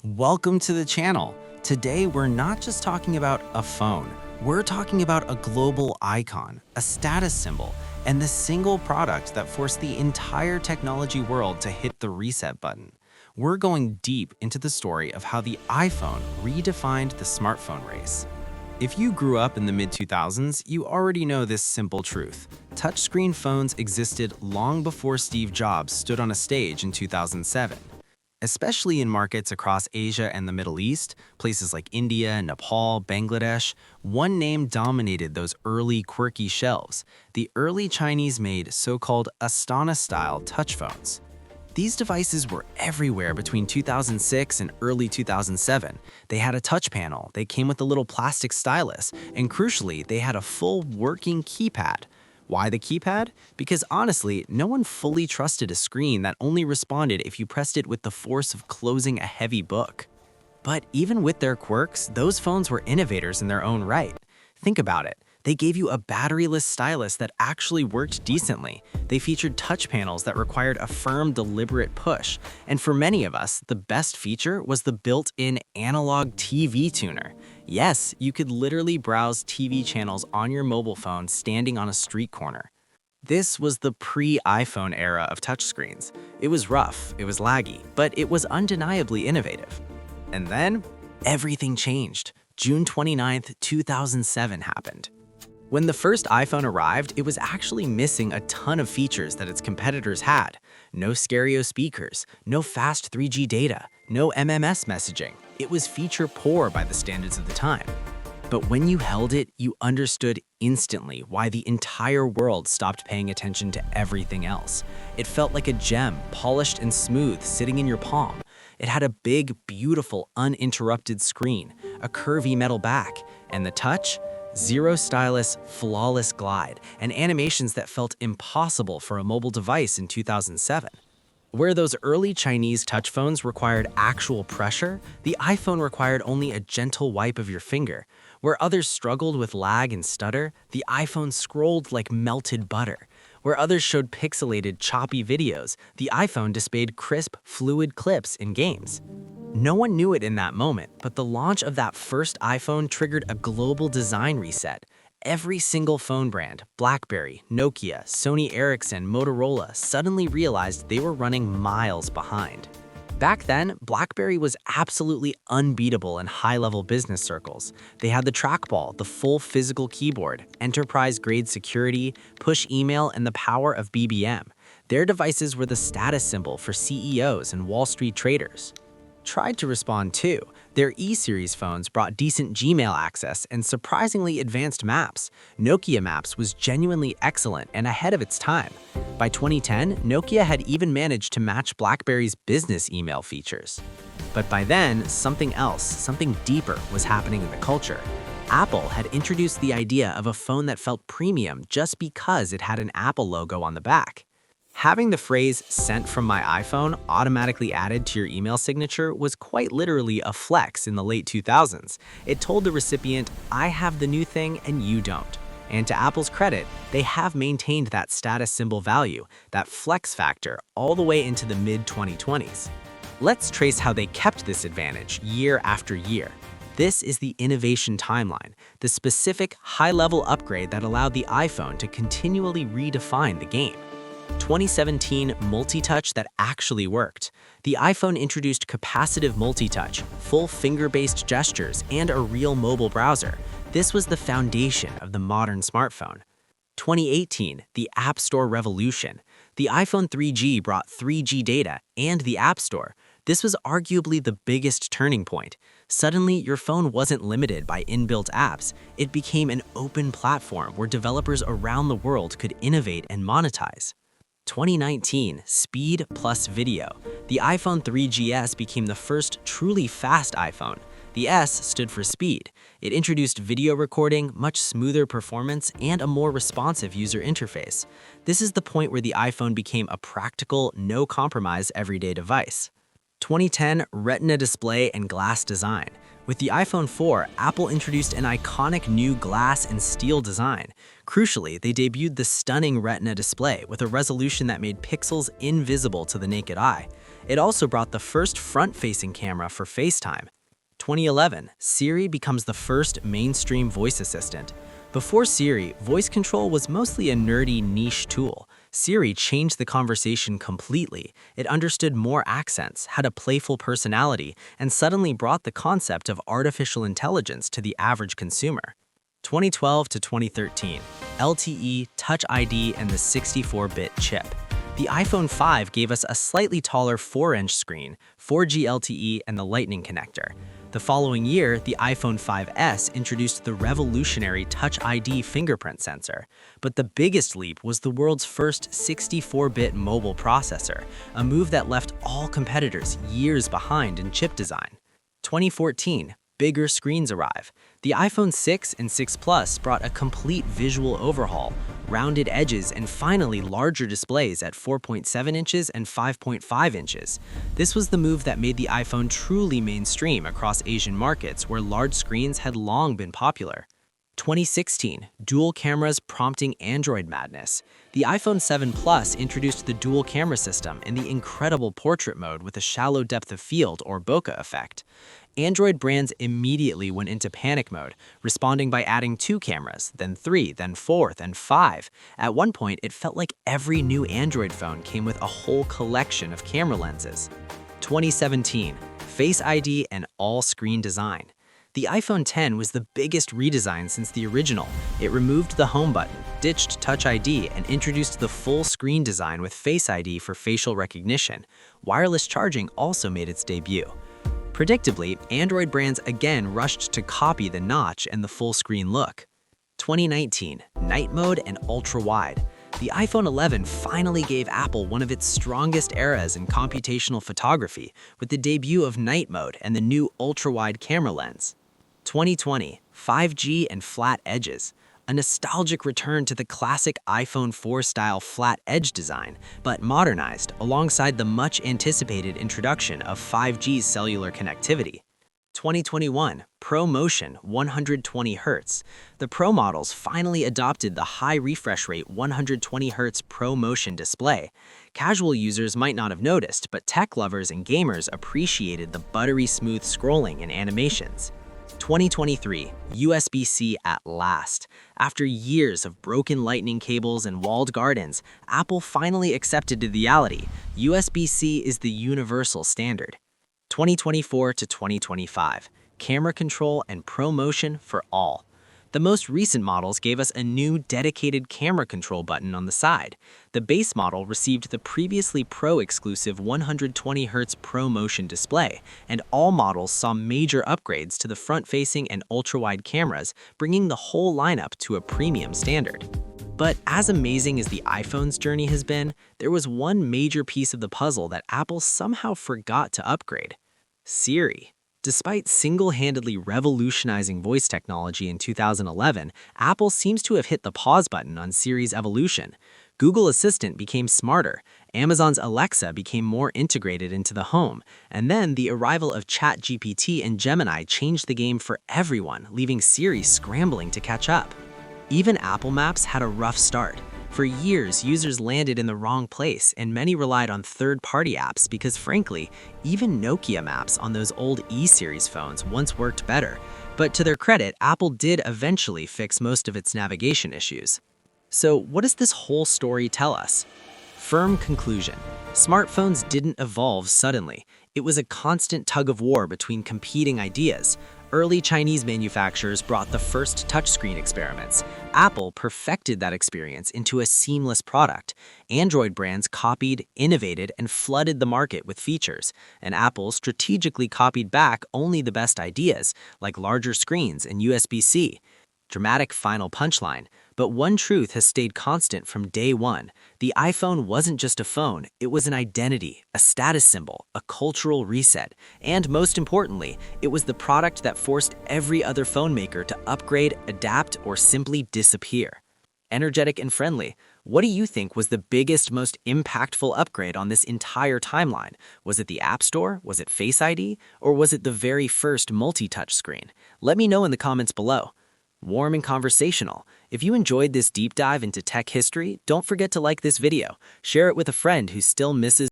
Welcome to the channel. Today, we're not just talking about a phone. We're talking about a global icon, a status symbol, and the single product that forced the entire technology world to hit the reset button. We're going deep into the story of how the iPhone redefined the smartphone race. If you grew up in the mid-2000s, you already know this simple truth. Touchscreen phones existed long before Steve Jobs stood on a stage in 2007. Especially in markets across Asia and the Middle East, places like India, Nepal, Bangladesh, one name dominated those early quirky shelves: the early Chinese-made so-called Astana-style touch phones. These devices were everywhere between 2006 and early 2007. They had a touch panel, they came with a little plastic stylus, and crucially, they had a full working keypad. Why the keypad? Because honestly, no one fully trusted a screen that only responded if you pressed it with the force of closing a heavy book. But even with their quirks, those phones were innovators in their own right. Think about it. They gave you a batteryless stylus that actually worked decently. They featured touch panels that required a firm, deliberate push. And for many of us, the best feature was the built-in analog TV tuner. Yes, you could literally browse TV channels on your mobile phone standing on a street corner. This was the pre-iPhone era of touchscreens. It was rough, it was laggy, but it was undeniably innovative. And then, everything changed. June 29th, 2007 happened. When the first iPhone arrived, it was actually missing a ton of features that its competitors had. No stereo speakers, no fast 3G data, no MMS messaging. It was feature poor by the standards of the time. But when you held it, you understood instantly why the entire world stopped paying attention to everything else. It felt like a gem, polished and smooth, sitting in your palm. It had a big, beautiful, uninterrupted screen, a curvy metal back, and the touch? Zero stylus, flawless glide, and animations that felt impossible for a mobile device in 2007. Where those early Chinese touch phones required actual pressure, the iPhone required only a gentle wipe of your finger. Where others struggled with lag and stutter, the iPhone scrolled like melted butter. Where others showed pixelated, choppy videos, the iPhone displayed crisp, fluid clips in games. No one knew it in that moment, but the launch of that first iPhone triggered a global design reset. Every single phone brand, BlackBerry, Nokia, Sony Ericsson, Motorola, suddenly realized they were running miles behind. Back then, BlackBerry was absolutely unbeatable in high-level business circles. They had the trackball, the full physical keyboard, enterprise-grade security, push email, and the power of BBM. Their devices were the status symbol for CEOs and Wall Street traders. Tried to respond too. Their E-series phones brought decent Gmail access and surprisingly advanced maps. Nokia Maps was genuinely excellent and ahead of its time. By 2010, Nokia had even managed to match BlackBerry's business email features. But by then, something else, something deeper was happening in the culture. Apple had introduced the idea of a phone that felt premium just because it had an Apple logo on the back. Having the phrase "sent from my iPhone" automatically added to your email signature was quite literally a flex in the late 2000s. It told the recipient, "I have the new thing and you don't." And to Apple's credit, they have maintained that status symbol value, that flex factor, all the way into the mid-2020s. Let's trace how they kept this advantage year after year. This is the innovation timeline, the specific high-level upgrade that allowed the iPhone to continually redefine the game. 2017 multi-touch that actually worked. The iPhone introduced capacitive multi-touch, full finger-based gestures, and a real mobile browser. This was the foundation of the modern smartphone. 2018, the App Store revolution. The iPhone 3G brought 3G data and the App Store. This was arguably the biggest turning point. Suddenly, your phone wasn't limited by inbuilt apps. It became an open platform where developers around the world could innovate and monetize. 2019, speed plus video. The iPhone 3GS became the first truly fast iPhone. The S stood for speed. It introduced video recording, much smoother performance, and a more responsive user interface. This is the point where the iPhone became a practical, no-compromise everyday device. 2010, Retina display and glass design. With the iPhone 4, Apple introduced an iconic new glass and steel design. Crucially, they debuted the stunning Retina display with a resolution that made pixels invisible to the naked eye. It also brought the first front-facing camera for FaceTime. 2011, Siri becomes the first mainstream voice assistant. Before Siri, voice control was mostly a nerdy niche tool. Siri changed the conversation completely. It understood more accents, had a playful personality, and suddenly brought the concept of artificial intelligence to the average consumer. 2012 to 2013, LTE, Touch ID, and the 64-bit chip. The iPhone 5 gave us a slightly taller 4-inch screen, 4G LTE, and the Lightning connector. The following year, the iPhone 5S introduced the revolutionary Touch ID fingerprint sensor. But the biggest leap was the world's first 64-bit mobile processor, a move that left all competitors years behind in chip design. 2014, bigger screens arrive. The iPhone 6 and 6 Plus brought a complete visual overhaul, rounded edges, and finally larger displays at 4.7 inches and 5.5 inches. This was the move that made the iPhone truly mainstream across Asian markets where large screens had long been popular. 2016, dual cameras prompting Android madness. The iPhone 7 Plus introduced the dual camera system and the incredible portrait mode with a shallow depth of field or bokeh effect. Android brands immediately went into panic mode, responding by adding 2 cameras, then 3, then 4, then 5. At one point, it felt like every new Android phone came with a whole collection of camera lenses. 2017, Face ID and all-screen design. The iPhone X was the biggest redesign since the original. It removed the home button, ditched Touch ID, and introduced the full screen design with Face ID for facial recognition. Wireless charging also made its debut. Predictably, Android brands again rushed to copy the notch and the full-screen look. 2019, Night Mode and Ultra-Wide. The iPhone 11 finally gave Apple one of its strongest eras in computational photography with the debut of Night Mode and the new ultra-wide camera lens. 2020, 5G and flat edges. A nostalgic return to the classic iPhone 4-style flat edge design, but modernized alongside the much-anticipated introduction of 5G's cellular connectivity. 2021, ProMotion 120Hz. The Pro models finally adopted the high refresh rate 120Hz ProMotion display. Casual users might not have noticed, but tech lovers and gamers appreciated the buttery smooth scrolling and animations. 2023, USB-C at last. After years of broken lightning cables and walled gardens, Apple finally accepted the reality. USB-C is the universal standard. 2024 to 2025, camera control and ProMotion for all. The most recent models gave us a new dedicated camera control button on the side. The base model received the previously Pro-exclusive 120Hz ProMotion display, and all models saw major upgrades to the front-facing and ultra-wide cameras, bringing the whole lineup to a premium standard. But as amazing as the iPhone's journey has been, there was one major piece of the puzzle that Apple somehow forgot to upgrade: Siri. Despite single-handedly revolutionizing voice technology in 2011, Apple seems to have hit the pause button on Siri's evolution. Google Assistant became smarter, Amazon's Alexa became more integrated into the home, and then the arrival of ChatGPT and Gemini changed the game for everyone, leaving Siri scrambling to catch up. Even Apple Maps had a rough start. For years, users landed in the wrong place, and many relied on third-party apps because, frankly, even Nokia Maps on those old E-series phones once worked better. But to their credit, Apple did eventually fix most of its navigation issues. So what does this whole story tell us? Firm conclusion: smartphones didn't evolve suddenly. It was a constant tug-of-war between competing ideas. Early Chinese manufacturers brought the first touchscreen experiments. Apple perfected that experience into a seamless product. Android brands copied, innovated, and flooded the market with features. And Apple strategically copied back only the best ideas, like larger screens and USB-C. Dramatic final punchline. But one truth has stayed constant from day one. The iPhone wasn't just a phone, it was an identity, a status symbol, a cultural reset. And most importantly, it was the product that forced every other phone maker to upgrade, adapt, or simply disappear. Energetic and friendly, what do you think was the biggest, most impactful upgrade on this entire timeline? Was it the App Store? Was it Face ID? Or was it the very first multi-touch screen? Let me know in the comments below. Warm and conversational. If you enjoyed this deep dive into tech history, don't forget to like this video, share it with a friend who still misses